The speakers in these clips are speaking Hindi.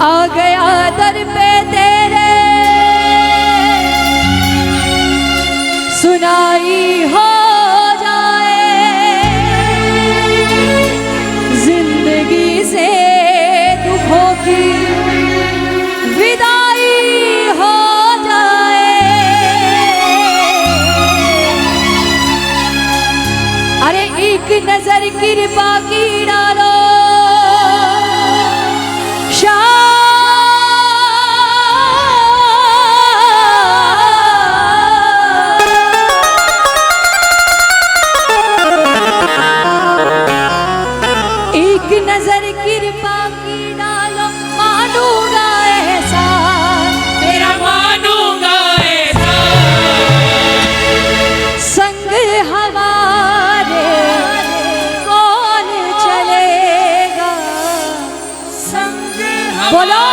आ गया दर पे तेरे, सुनाई हो जाए जिंदगी से दुखों की विदाई हो जाए। अरे एक नजर कृपा की डालो, नजर कृपा की डालो, मानूंगा एहसान तेरा, मानूंगा एहसान। संग हमारे कौन चलेगा, संग बोलो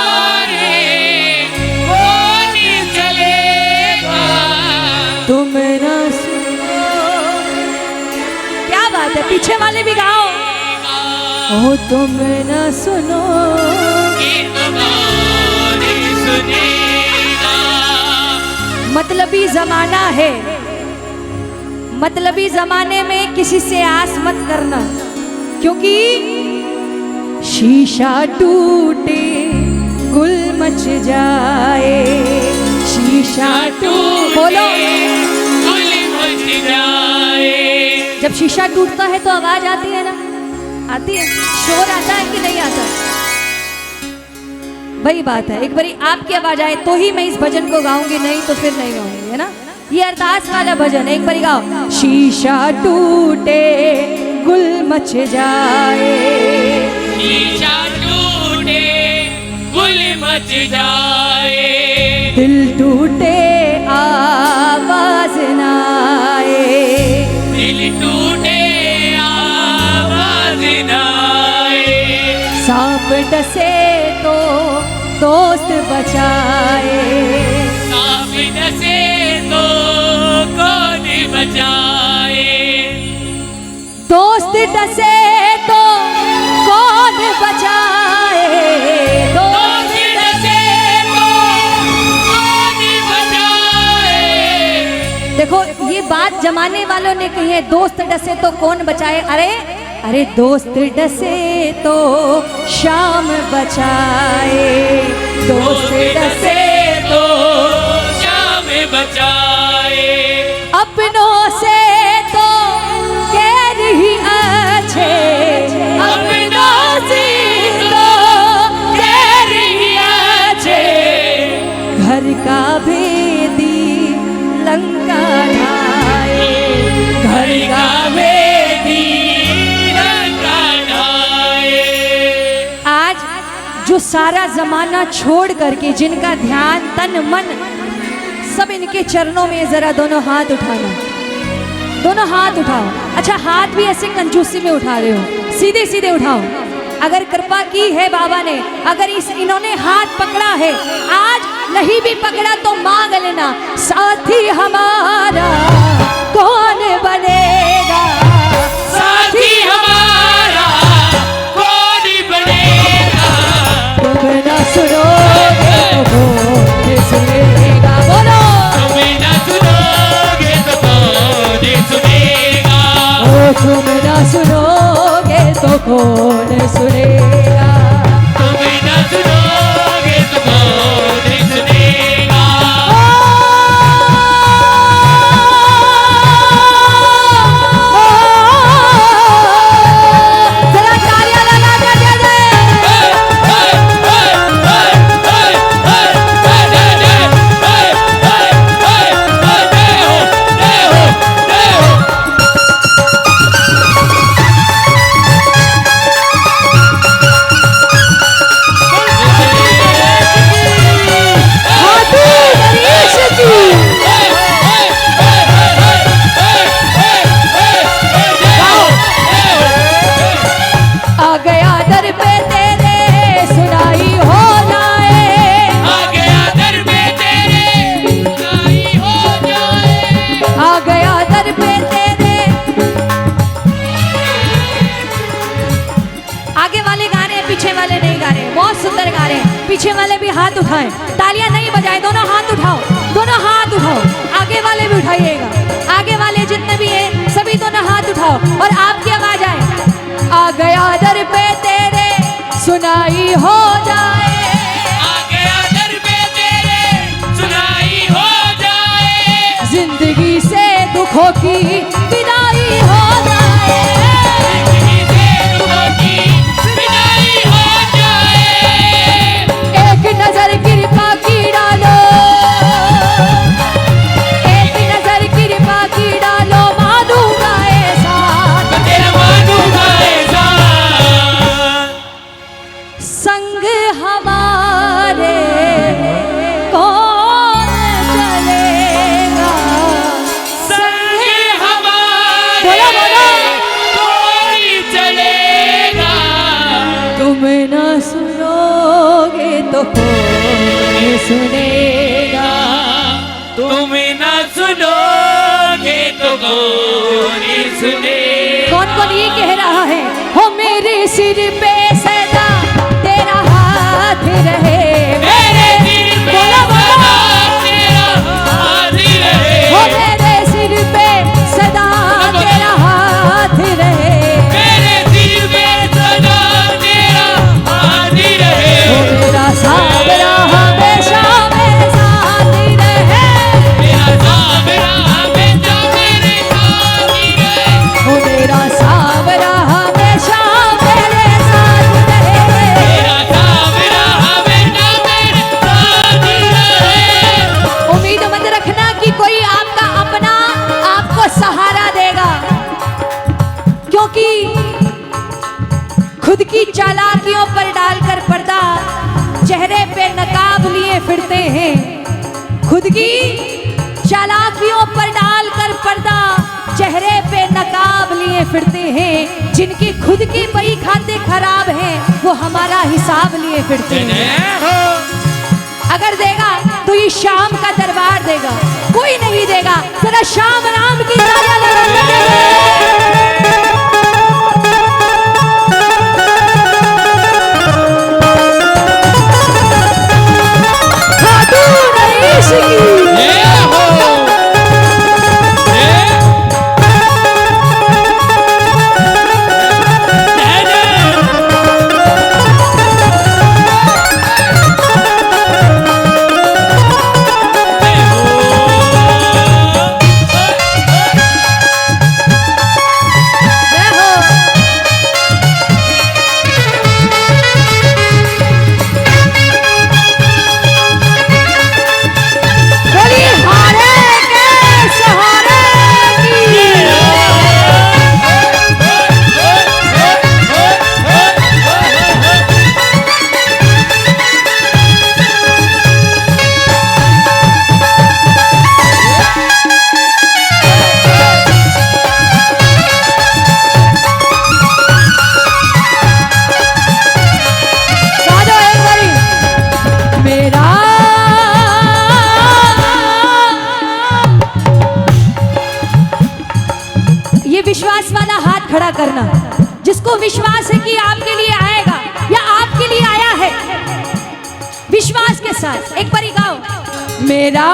कौन चलेगा। तुम न सुनो, क्या बात है, पीछे वाले भी गाओ। ओ तुम न सुनो सुनेगा। मतलबी जमाना है, मतलबी जमाने में किसी से आस मत करना, क्योंकि शीशा टूटे गुल मच जाए, शीशा टूटे बोलो गुल मच जाए। जब शीशा टूटता है तो आवाज आती है ना, आती है, शोर आता है कि नहीं आता? वही बात है, एक बारी आपकी आवाज आए तो ही मैं इस भजन को गाऊंगी, नहीं तो फिर नहीं गाऊंगी, है ना। ये अरदास वाला भजन है, एक बारी गाओ। शीशा टूटे गुल मच जाए, शीशा टूटे गुल मच जाए। दिल टूटे आवाज ना आए, दिल टूटे आवाज ना आए। सांप डसे तो दोस्त बचाए, सांप डसे तो कौन बचाए। दोस्त डसे तो कौन बचाए, दोस्त डसे तो कौन बचाए। देखो ये बात जमाने वालों ने कही है, दोस्त डसे तो कौन बचाए। अरे अरे दोस्त डसे तो शाम बचाए, दोस्त डसे तो शाम बचाए। अपनों से तो गैर ही अच्छे, अपनों से तो गैर ही अच्छे। घर का भेदी लंका ढाए, घर का भेदी लंका ढाए। आज जो सारा जमाना छोड़ करके जिनका ध्यान तन मन सब इनके चरणों में, जरा दोनों हाथ उठाना, दोनों हाथ उठाओ। अच्छा हाथ भी ऐसे कंजूसी में उठा रहे हो, सीधे सीधे उठाओ। अगर कृपा की है बाबा ने, अगर इन्होंने हाथ पकड़ा है, आज नहीं भी पकड़ा तो मांग लेना। साथी हमारा कौन बनेगा, साथी हमारा कौन बनेगा। तुम न सुनोगे तो कौन सुनेगा, बोलो तुम न सुनोगे तो कौन सुनेगा। ओ तुम न सुनोगे तो कौन सुनेगा। तुम न सुनोगे तो कौन सुनेगा। जरा तालियां लगा के दे दे। पीछे वाले भी हाथ उठाएं, तालियां नहीं बजाएं, दोनों हाथ उठाओ, दोनों हाथ उठाओ। आगे वाले भी उठाइएगा, आगे वाले जितने भी हैं सभी दोनों हाथ उठाओ और आपकी आवाज आए। आ गया दर पे तेरे सुनाई हो जाए, आ गया दर पे तेरे सुनाई हो जाए, जिंदगी से दुखों की विदाई हो जाए, जिंदगी से दुखों की विदाई हो जाए। एक नजर कृपा की डालो, एक नजर कृपा की डालो, मानूंगा एहसान, तेरा मानूंगा एहसान, संग हमारे कौन चलेगा, संग हमारे बोलो, बोलो। कोई चलेगा, तुम न सुनोगे तो कौन सुनेगा, तुम न सुनोगे तो कौन सुनेगा। कौन कौन ये कह रहा है, हो मेरे सिर पे सदा तेरा हाथ रहे, मेरे सिर पे बोलो, बोलो। सदा तेरा हाथ रहे, हो मेरे सिर पे सदा तेरा हाथ रहे, मेरे सिर पे सदा तेरा हाथ रहे, हो मेरा सावरा हमेशा मेरे साथ ही रहे, मेरा सावरा हमेशा मेरे साथ ही रहे, हो मेरा सावरा हमेशा मेरे साथ रहे। मेरा सावरा हमेशा मेरे साथ ही रहे। उम्मीद मत रखना कि कोई आपका अपना आपको सहारा देगा, क्योंकि खुद की चालाकियों पर डालकर पर्दा चेहरे पे नकाब लिए फिरते हैं, खुद की चालाकियों पर डालकर पर्दा चेहरे पे नकाब लिए फिरते हैं, जिनकी खुद की बही खाते खराब हैं वो हमारा हिसाब लिए फिरते हैं। अगर देगा तो ये शाम का दरबार देगा, कोई नहीं देगा। जरा शाम राम की तालियां लगाइए। खाटू रईस की ये हो ये जय हो। बोलिए हारे के सहारे की। गा दो एक बारी। मेरा ये विश्वास वाला हाथ खड़ा करना, जिसको विश्वास है कि आपके लिए आएगा या आपके लिए आया है, विश्वास के साथ एक बारी गाओ। मेरा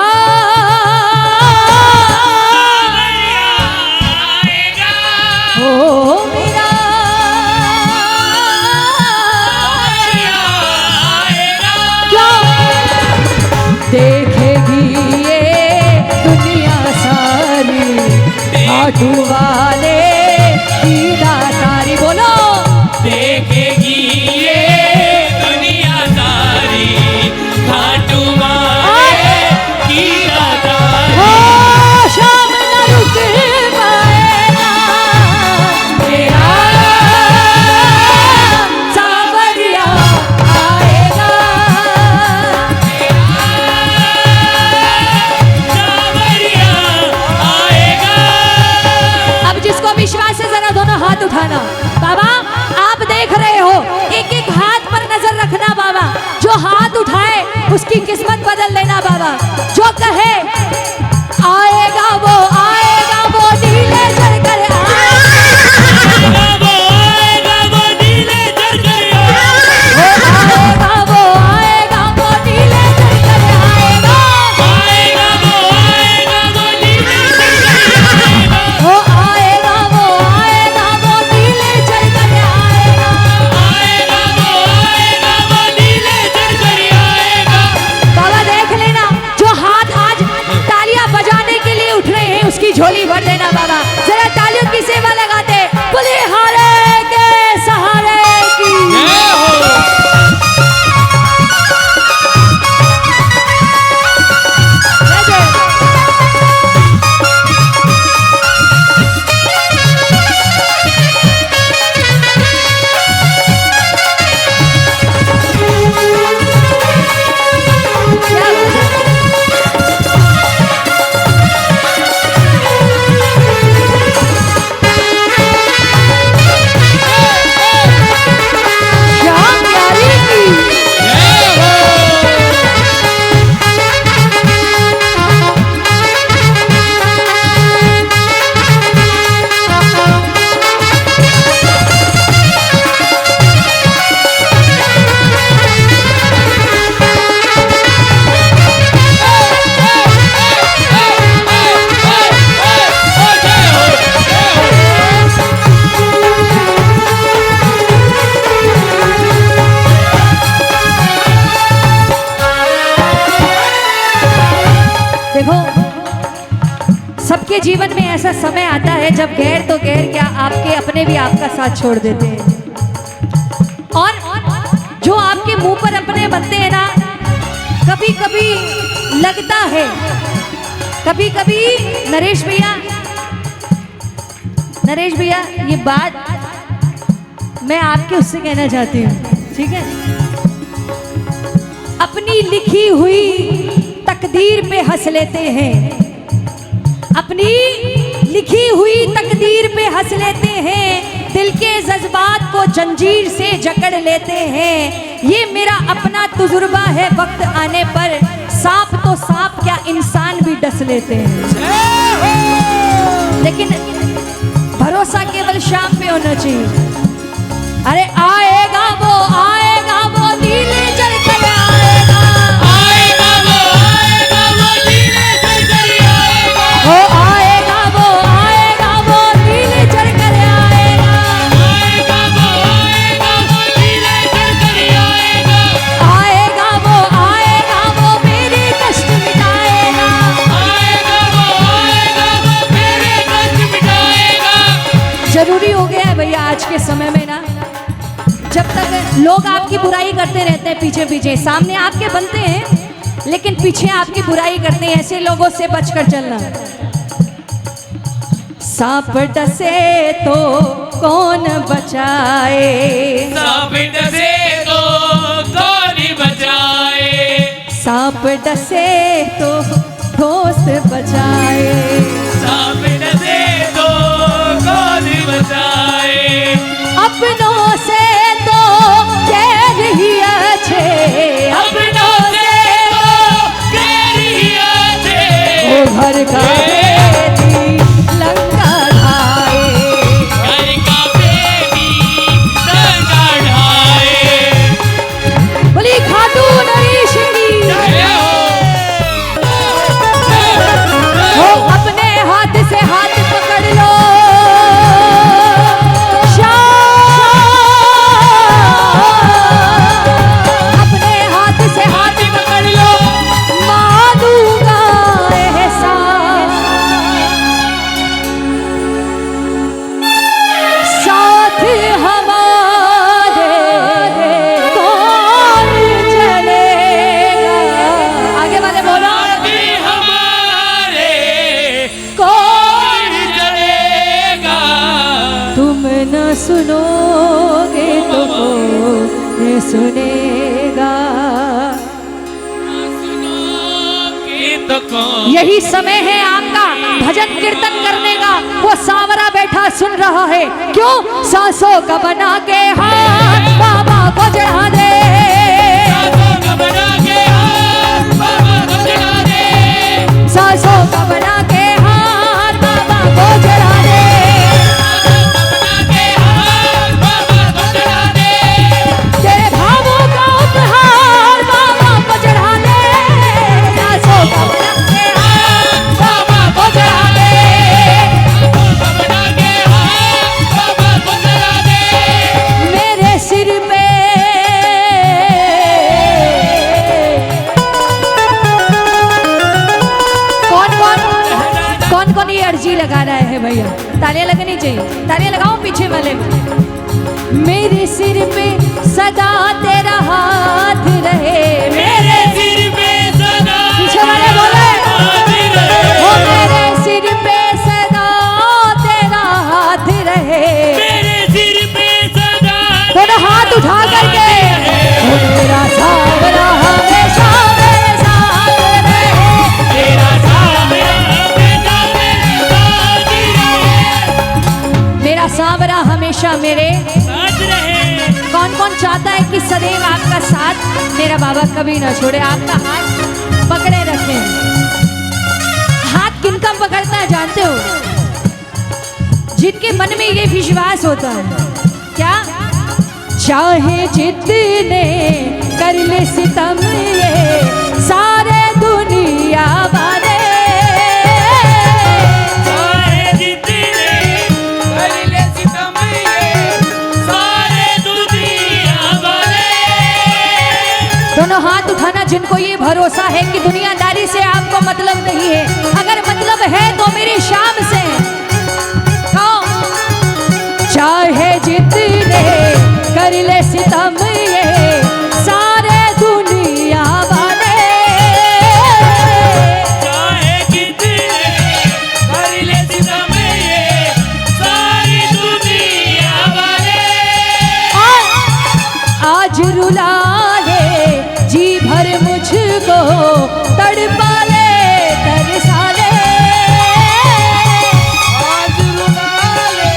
ओ मेरा क्यों देखेगी ये दुनिया सारी, आटू वाले की दातारी, बोलो। देखेगी ये दुनिया सारी, खाटू मारे की दातारी। हो शाम न रुक पाएगा मेरा सांवरिया आएगा, सावरिया आएगा। अब जिसको विश्वास है जरा दोनों हाथ उठाना। बाबा आप देख रहे हो, एक एक हाथ पर नजर रखना बाबा, जो हाथ उठाए उसकी किस्मत बदल देना बाबा, जो कहे आएगा वो नीले चढ़ कर आएगा, वो आएगा वो नीले चढ़ कर आएगा, आएगा वो आएगा सबके जीवन में ऐसा समय आता है जब गैर तो गैर क्या आपके अपने भी आपका साथ छोड़ देते हैं। और जो आपके मुंह पर अपने बनते हैं ना, कभी कभी लगता है, कभी कभी नरेश भैया ये बात मैं आपके उससे कहना चाहती हूँ, ठीक है। अपनी लिखी हुई तकदीर पे हंस लेते हैं, अपनी लिखी हुई तकदीर पे हंस लेते हैं, दिल के जज्बात को जंजीर से जकड़ लेते हैं। ये मेरा अपना तजुर्बा है, वक्त आने पर सांप तो सांप क्या इंसान भी डस लेते हैं। लेकिन भरोसा केवल शाम पे होना चाहिए। अरे आएगा वो नीले जल कर आएगा, आएगा वो नीले चढ़ कर आएगा, वो आएगा वो नीले चढ़ कर आएगा, आएगा वो नीले चढ़ कर आएगा, आएगा वो मेरे कष्ट मिटाएगा, आएगा वो मेरे कष्ट मिटाएगा। जरूरी हो गया है भैया आज के समय में ना, जब तक लोग आपकी बुराई करते रहते हैं पीछे पीछे, सामने आपके बनते हैं लेकिन पीछे आपकी बुराई करते हैं, ऐसे लोगों से बचकर चलना। सांप डसे तो कौन बचाए, सांप डसे तो कौन बचाए, सांप डसे तो दोस्त बचाए, सांप डसे तो कौन बचाए, अपनों से तो गैर ही अच्छे, अपनों से तो गैर ही आते, वो घर का बेटी लंका ढाए, घर का प्रेमी लंका ढाए। बोली खाटू नरेश की, हो अपने हाथ से हाथ पकड़ लो, अपने हाथ से हाथ पकड़ लो, मानूंगा एहसान, साथ हमारे कौन चलेगा, आगे वाले बोलो, हमारे कौन चलेगा, तुम न सुनोगे तो कौन सुनेगा। तो कौन यही समय है आपका भजन कीर्तन करने का, वो सांवरा बैठा सुन रहा है, क्यों सांसों का बना के हाथ बाबा को चढ़ा दे, सांसों का बना के हाथ बाबा को चढ़ा दे, सांसों का बना के हाथ बाबा को चढ़ा दे, बना के हाथ बाबा को चढ़ा दे, तेरे भावों का उपहार बाबा को चढ़ा दे, सांसों का बना के हाथ बाबा को चढ़ा दे, बना के हाथ बाबा को चढ़ा दे। मेरे सिर पे कौन कौन ये अर्जी लगा रहा है भैया, तालियां लगनी चाहिए, तालियां लगाओ पीछे वाले में। मेरे सिर पे सदा तेरा हाथ रहे, मेरे सिर पे सदा पीछे वाले बोले, हाथ रहे, ओ मेरे सिर पे सदा तेरा हाथ रहे, मेरे सिर पे सदा दोनों हाथ उठा करके, ओ मेरा सांवरा हमेशा मेरे साथ रहे, तेरा सांवरा हमेशा मेरे साथ रहे, मेरा सांवरा हमेशा मेरे। साथ रहे। कौन कौन चाहता है कि सदैव आपका साथ मेरा बाबा कभी ना छोड़े, आपका हाथ पकड़े रखे। हाथ किनका पकड़ता है जानते हो? जिनके मन में ये विश्वास होता है, क्या चाहे जितने कर ले सितम ये सारे दुनिया वाले, सारे जितने कर ले सितम ये सारे दुनिया वाले, दोनों हाथ उठाना जिनको ये भरोसा है कि दुनियादारी से आपको मतलब नहीं है, अगर मतलब है तो मेरी शाम से। चाहे जितने कर ले सितम ये सारे दुनिया वाले, चाहे कितने कर ले सितम ये सारी दुनिया वाले, आज रुला ले जी भर मुझको तड़पा ले तरसा ले, आज रुला ले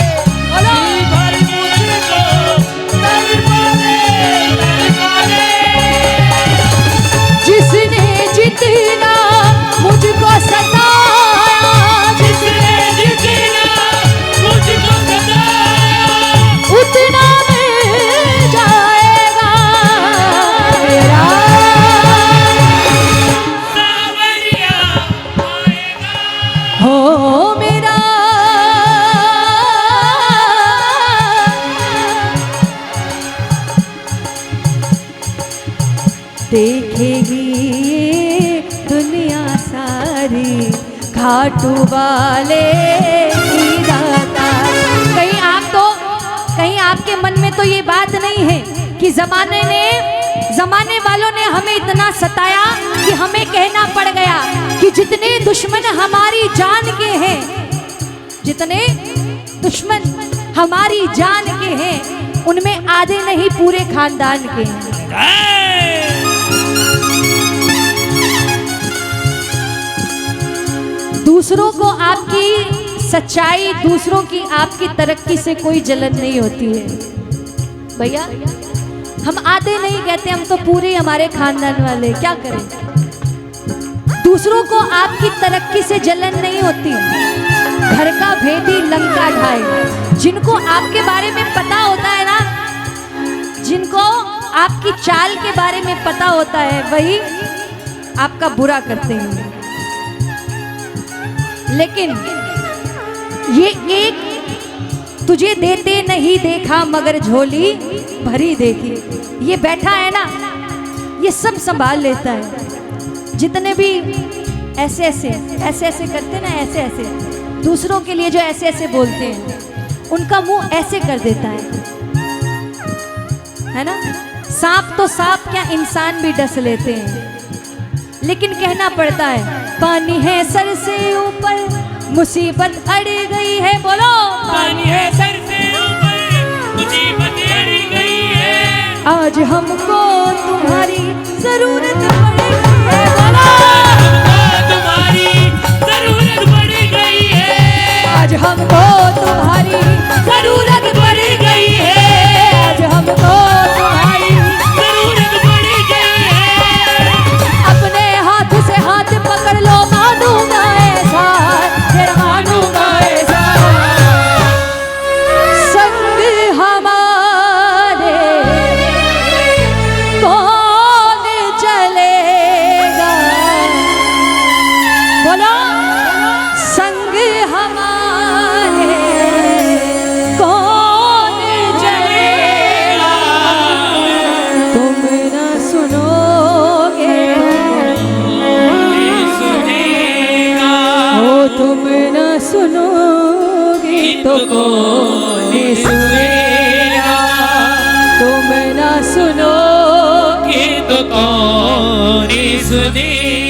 जी भर मुझको तड़पा ले तड़पा ले। जिसने जितना मुझको सताया, जिसने जितना मुझको सताया, उतना मिल जाएगा मेरा सावरिया आएगा। हो मेरा। देखेगी ये दुनिया सारी घाटू वाले की दाता। कहीं आपके मन में तो ये बात नहीं है कि जमाने वालों ने हमें इतना सताया कि हमें कहना पड़ गया कि जितने दुश्मन हमारी जान के हैं, जितने दुश्मन हमारी जान के हैं, उनमें आधे नहीं पूरे खानदान के हैं। दूसरों को आपकी सच्चाई, दूसरों की आपकी तरक्की से कोई जलन नहीं होती है भैया। हम आधे नहीं कहते, हम तो पूरे हमारे खानदान वाले, क्या करें। दूसरों को आपकी तरक्की से जलन नहीं होती। घर का भेदी लंका ढाए। जिनको आपके बारे में पता होता है ना, जिनको आपकी चाल के बारे में पता होता है, वही आपका बुरा करते हैं। लेकिन ये एक तुझे देते नहीं देखा मगर झोली भरी देखी, ये बैठा है ना, ये सब संभाल लेता है। जितने भी ऐसे ऐसे करते ना, ऐसे ऐसे दूसरों के लिए जो ऐसे ऐसे बोलते हैं, उनका मुंह ऐसे कर देता है ना। सांप तो सांप क्या, इंसान भी डस लेते हैं, लेकिन कहना पड़ता है पानी है सर से ऊपर, मुसीबत अड़ गई है। बोलो पानी है सर से ऊपर, मुसीबत अड़ गई है। आज हमको तुम्हारी जरूरत पड़ गई है। बोलो तुम्हारी जरूरत पड़ गई है। आज हमको तुम्हारी जरूरत पड़ गई है। आज हमको तुम्हारी जरूरत पड़ गई है। अपने हाथ से हाथ पकड़ लो, मानूंगा ऐसा, फिर मानूंगा ऐसा। संग हमारे कौन चलेगा। बोलो संग हमारे कौन चलेगा। तुम न सुनोगे सुनेगा ओ, तुम न सुनोगे तो कौन सुनेगा। तुम न सुनोगे कि तो कौन सुनेगा।